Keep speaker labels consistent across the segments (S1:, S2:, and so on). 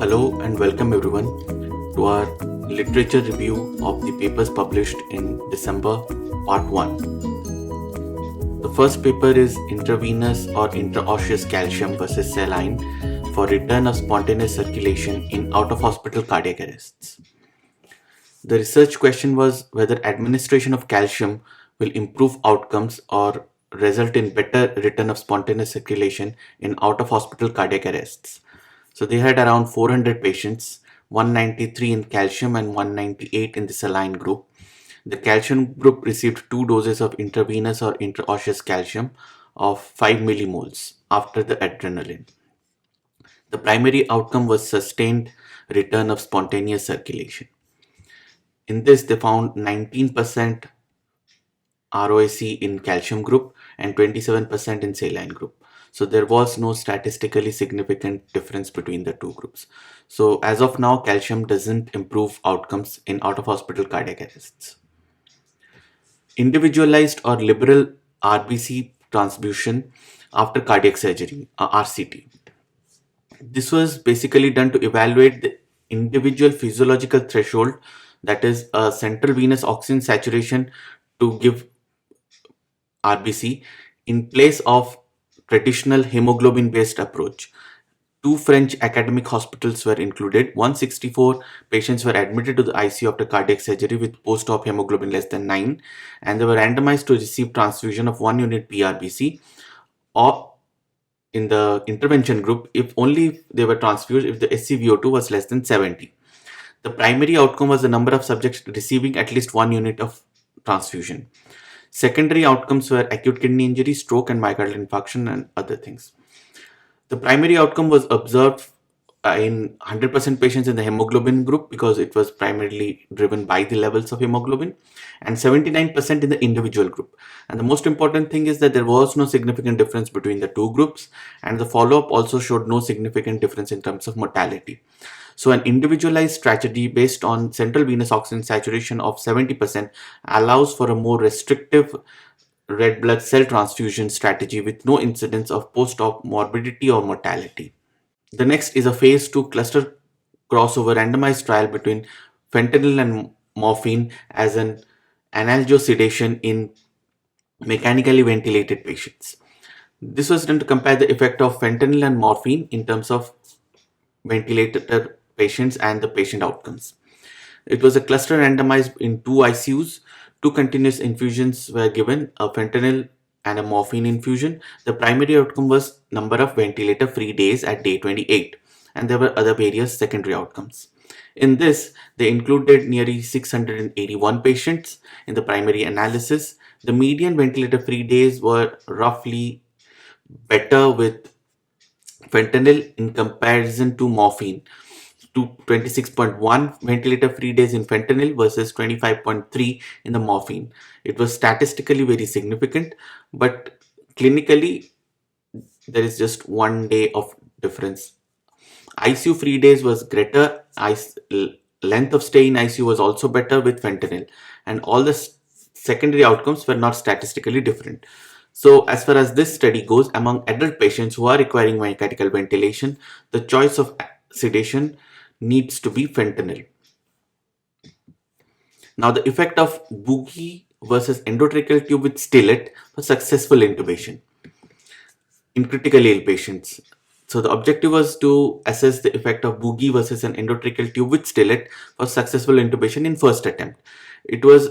S1: Hello and welcome everyone to our literature review of the papers published in December, part 1. The first paper is Intravenous or Intraosseous Calcium versus Saline for return of spontaneous circulation in out-of-hospital cardiac arrests. The research question was whether administration of calcium will improve outcomes or result in better return of spontaneous circulation in out-of-hospital cardiac arrests. So they had around 400 patients, 193 in calcium and 198 in the saline group. The calcium group received 2 doses of intravenous or intraosseous calcium of 5 millimoles after the adrenaline. The primary outcome was sustained return of spontaneous circulation. In this, they found 19% ROAC in calcium group and 27% in saline group. So there was no statistically significant difference between the two groups. So as of now, calcium doesn't improve outcomes in out-of-hospital cardiac arrests. Individualized or liberal RBC transfusion after cardiac surgery, RCT. This was basically done to evaluate the individual physiological threshold, that is a central venous oxygen saturation to give RBC in place of traditional hemoglobin based approach. Two French academic hospitals were included. 164 patients were admitted to the ICU after cardiac surgery with post-op hemoglobin less than 9, and they were randomized to receive transfusion of 1 unit PRBC or in the intervention group if only they were transfused if the SCVO2 was less than 70. The primary outcome was the number of subjects receiving at least 1 unit of transfusion. Secondary outcomes were acute kidney injury, stroke, and myocardial infarction, and other things. The primary outcome was observed in 100% patients in the hemoglobin group because it was primarily driven by the levels of hemoglobin, and 79% in the individual group. And the most important thing is that there was no significant difference between the two groups, and the follow-up also showed no significant difference in terms of mortality. So an individualized strategy based on central venous oxygen saturation of 70% allows for a more restrictive red blood cell transfusion strategy with no incidence of post-op morbidity or mortality. The next is a phase 2 cluster crossover randomized trial between fentanyl and morphine as an analgesedation in mechanically ventilated patients. This was done to compare the effect of fentanyl and morphine in terms of ventilator patients and the patient outcomes. It was a cluster randomized in 2 ICUs. 2 continuous infusions were given, a fentanyl and a morphine infusion. The primary outcome was number of ventilator-free days at day 28, and there were other various secondary outcomes. In this, they included nearly 681 patients in the primary analysis. The median ventilator-free days were roughly better with fentanyl in comparison to morphine, to 26.1 ventilator free days in fentanyl versus 25.3 in the morphine. It was statistically very significant, but clinically there is just 1 day of difference. ICU free days was greater, length of stay in ICU was also better with fentanyl, and all the secondary outcomes were not statistically different. So as far as this study goes, among adult patients who are requiring mechanical ventilation, the choice of sedation needs to be fentanyl. Now the effect of boogie versus endotracheal tube with stellate for successful intubation in critically ill patients. So the objective was to assess the effect of boogie versus an endotracheal tube with stellate for successful intubation in first attempt. It was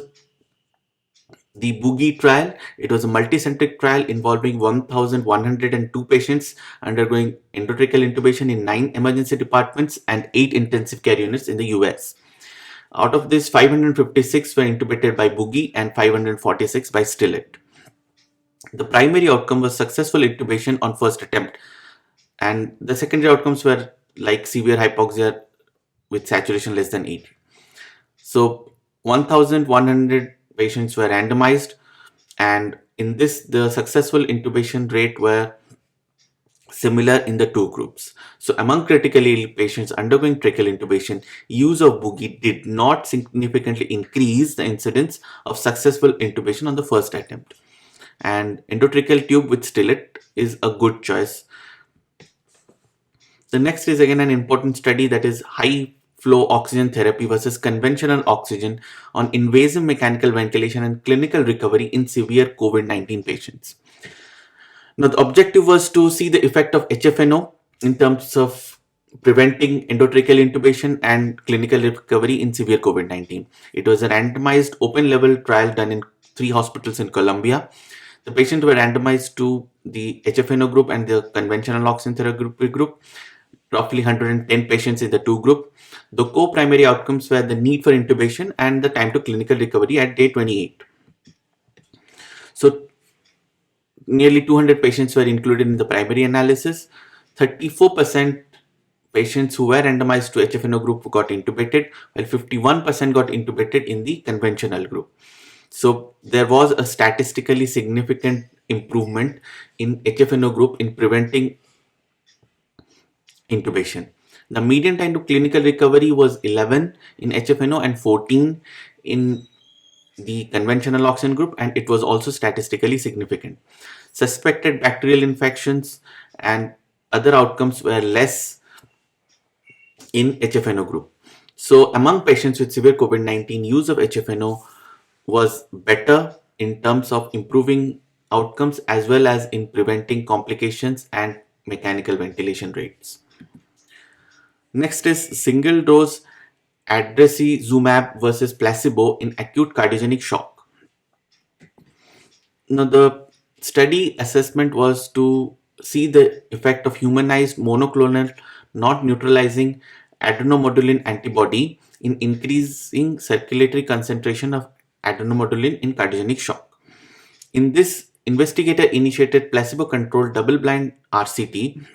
S1: the boogie trial. It was a multicentric trial involving 1,102 patients undergoing endotracheal intubation in 9 emergency departments and 8 intensive care units in the US. Out of this, 556 were intubated by boogie and 546 by stellate. The primary outcome was successful intubation on first attempt, and the secondary outcomes were like severe hypoxia with saturation less than 80. So 1,100 patients were randomized, and in this the successful intubation rate were similar in the two groups. So among critically ill patients undergoing tracheal intubation, use of boogie did not significantly increase the incidence of successful intubation on the first attempt, and endotracheal tube with stellate is a good choice. The next is again an important study, that is high flow oxygen therapy versus conventional oxygen on invasive mechanical ventilation and clinical recovery in severe COVID-19 patients. Now, the objective was to see the effect of HFNO in terms of preventing endotracheal intubation and clinical recovery in severe COVID-19. It was a randomized open label trial done in 3 hospitals in Colombia. The patients were randomized to the HFNO group and the conventional oxygen therapy group, roughly 110 patients in the two group. The co-primary outcomes were the need for intubation and the time to clinical recovery at day 28. So nearly 200 patients were included in the primary analysis. 34% patients who were randomized to HFNO group got intubated, while 51% got intubated in the conventional group. So there was a statistically significant improvement in HFNO group in preventing intubation. The median time to clinical recovery was 11 in HFNO and 14 in the conventional oxygen group, and it was also statistically significant. Suspected bacterial infections and other outcomes were less in HFNO group. So among patients with severe COVID-19, use of HFNO was better in terms of improving outcomes as well as in preventing complications and mechanical ventilation rates. Next is single dose adrecizumab versus placebo in acute cardiogenic shock. Now, the study assessment was to see the effect of humanized monoclonal not neutralizing adenomodulin antibody in increasing circulatory concentration of adenomodulin in cardiogenic shock. In this investigator-initiated placebo-controlled double-blind RCT,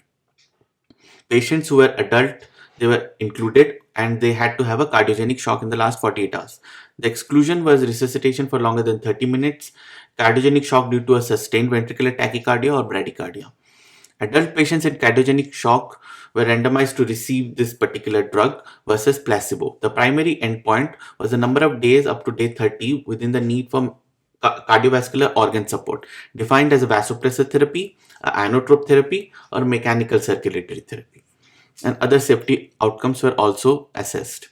S1: patients who were adult, they were included and they had to have a cardiogenic shock in the last 48 hours. The exclusion was resuscitation for longer than 30 minutes, cardiogenic shock due to a sustained ventricular tachycardia or bradycardia. Adult patients in cardiogenic shock were randomized to receive this particular drug versus placebo. The primary endpoint was the number of days up to day 30 within the need for cardiovascular organ support, defined as a vasopressor therapy, inotrope therapy, or mechanical circulatory therapy. And other safety outcomes were also assessed.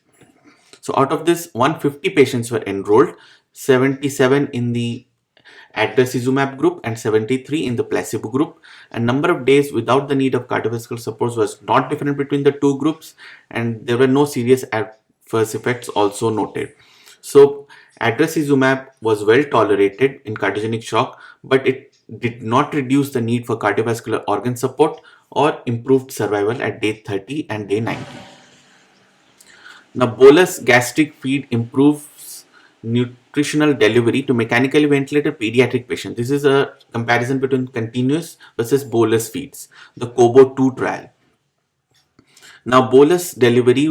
S1: So out of this, 150 patients were enrolled, 77 in the adrecizumab group and 73 in the placebo group, and number of days without the need of cardiovascular support was not different between the two groups, and there were no serious adverse effects also noted. So adrecizumab was well tolerated in cardiogenic shock, but it did not reduce the need for cardiovascular organ support or improved survival at day 30 and day 90. Now, bolus gastric feed improves nutritional delivery to mechanically ventilated pediatric patients. This is a comparison between continuous versus bolus feeds, the COBO-2 trial. Now, bolus delivery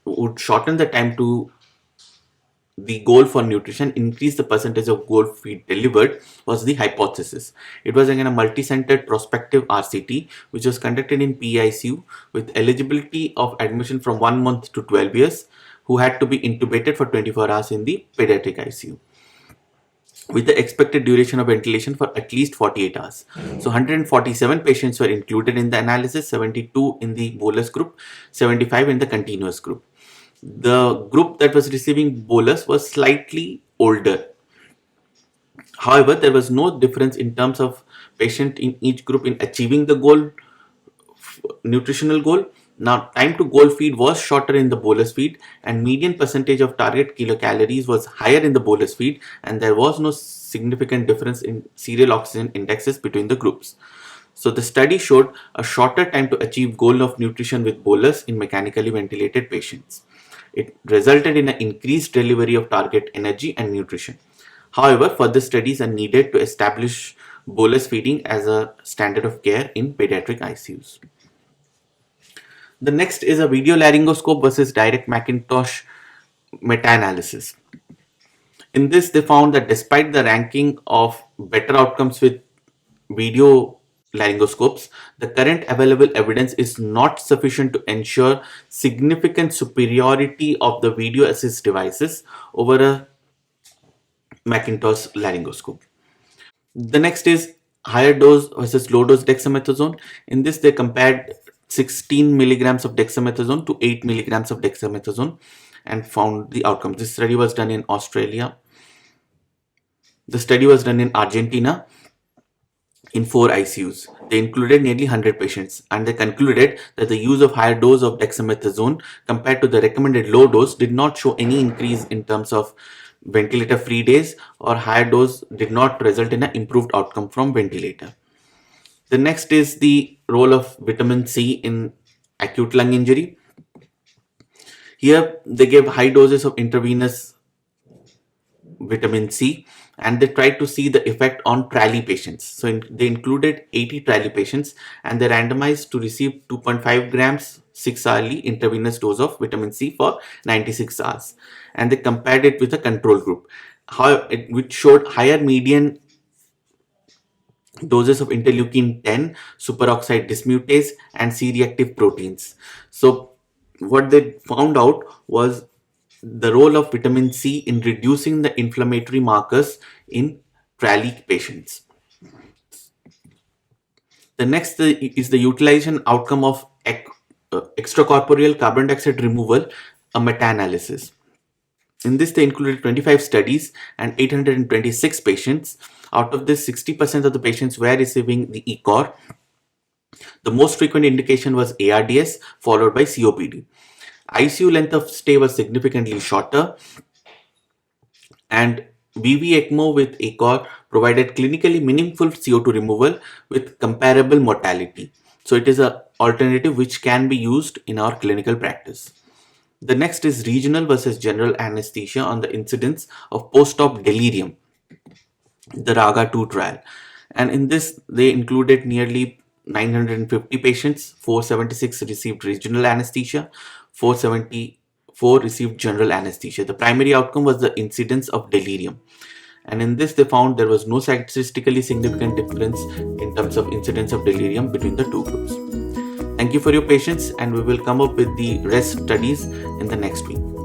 S1: would shorten the time to the goal for nutrition, increase the percentage of goal feed delivered, was the hypothesis. It was again a multi-centered prospective RCT which was conducted in PICU with eligibility of admission from 1 month to 12 years, who had to be intubated for 24 hours in the pediatric ICU with the expected duration of ventilation for at least 48 hours. So 147 patients were included in the analysis, 72 in the bolus group, 75 in the continuous group. The group that was receiving bolus was slightly older. However, there was no difference in terms of patient in each group in achieving the goal, nutritional goal. Now, time to goal feed was shorter in the bolus feed, and median percentage of target kilocalories was higher in the bolus feed, and there was no significant difference in serial oxygen indexes between the groups. So the study showed a shorter time to achieve goal of nutrition with bolus in mechanically ventilated patients. It resulted in an increased delivery of target energy and nutrition. However, further studies are needed to establish bolus feeding as a standard of care in pediatric ICUs. The next is a video laryngoscope versus direct Macintosh meta-analysis. In this, they found that despite the ranking of better outcomes with video laryngoscopes, the current available evidence is not sufficient to ensure significant superiority of the video assist devices over a Macintosh laryngoscope. The next is higher dose versus low dose dexamethasone. In this, they compared 16 milligrams of dexamethasone to 8 milligrams of dexamethasone and found the outcomes. This study was done in Australia. The study was done in Argentina in 4 ICUs. They included nearly 100 patients, and they concluded that the use of higher dose of dexamethasone compared to the recommended low dose did not show any increase in terms of ventilator free days, or higher dose did not result in an improved outcome from ventilator. The next is the role of vitamin C in acute lung injury. Here they gave high doses of intravenous vitamin C, and they tried to see the effect on TRALI patients. So they included 80 TRALI patients, and they randomized to receive 2.5 grams 6-hourly intravenous dose of vitamin C for 96 hours, and they compared it with a control group, which showed higher median doses of interleukin 10, superoxide dismutase, and C-reactive proteins. So what they found out was the role of vitamin C in reducing the inflammatory markers in TRALI patients. The next is the utilization outcome of extracorporeal carbon dioxide removal, a meta-analysis. In this, they included 25 studies and 826 patients. Out of this, 60% of the patients were receiving the ECOR. The most frequent indication was ARDS, followed by COPD. ICU length of stay was significantly shorter, and VV ECMO with ECOR provided clinically meaningful CO2 removal with comparable mortality. So it is an alternative which can be used in our clinical practice. The next is regional versus general anesthesia on the incidence of post-op delirium, the RAGA-2 trial. And in this, they included nearly 950 patients. 476 received regional anesthesia, 474 received general anesthesia. The primary outcome was the incidence of delirium. And in this, they found there was no statistically significant difference in terms of incidence of delirium between the two groups. Thank you for your patience, and we will come up with the rest studies in the next week.